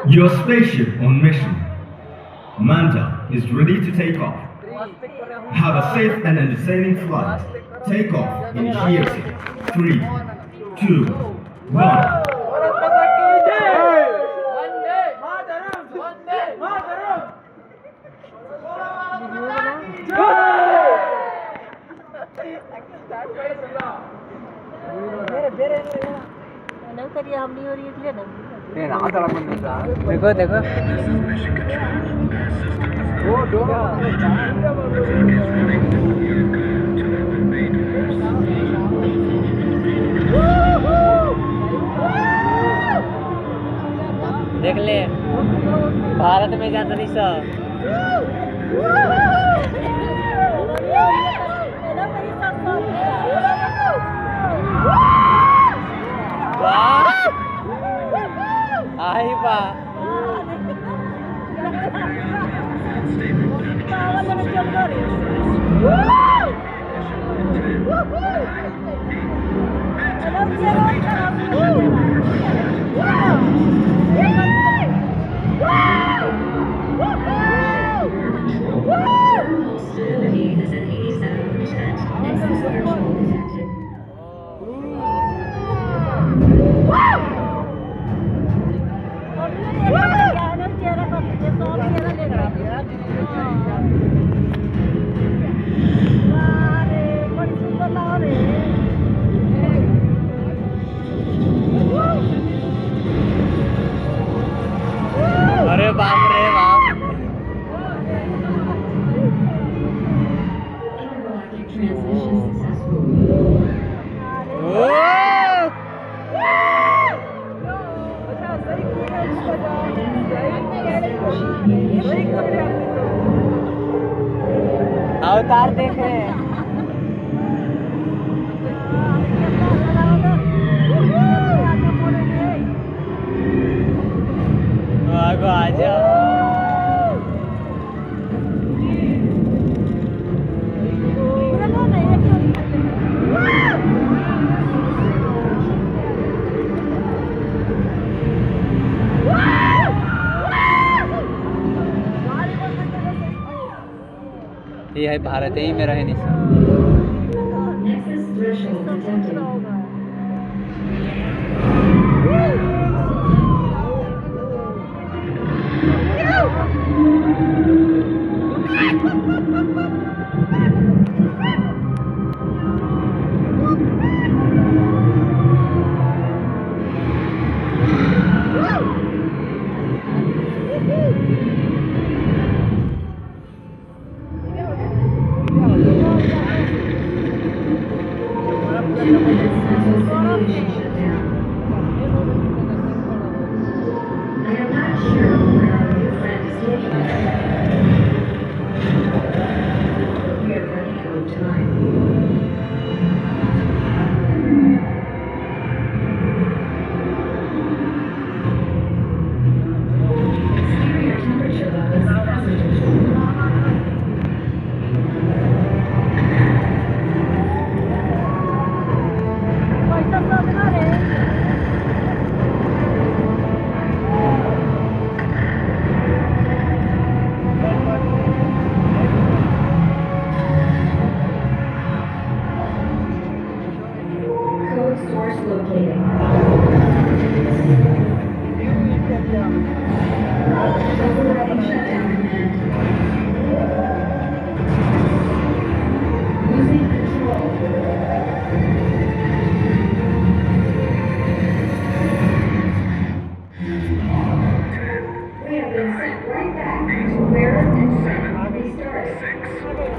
Your spaceship on mission. Manta is ready to take off. Have a safe and entertaining flight. Take off initiated. 3, 2, 1. देखो देखो देख ले भारत में जाता नहीं सब आई बा अरे बाप रे बाप अवतार देख रहे हैं आगो आ जाओ ये है भारत ही में रहे नहीं Right back to where and when we started.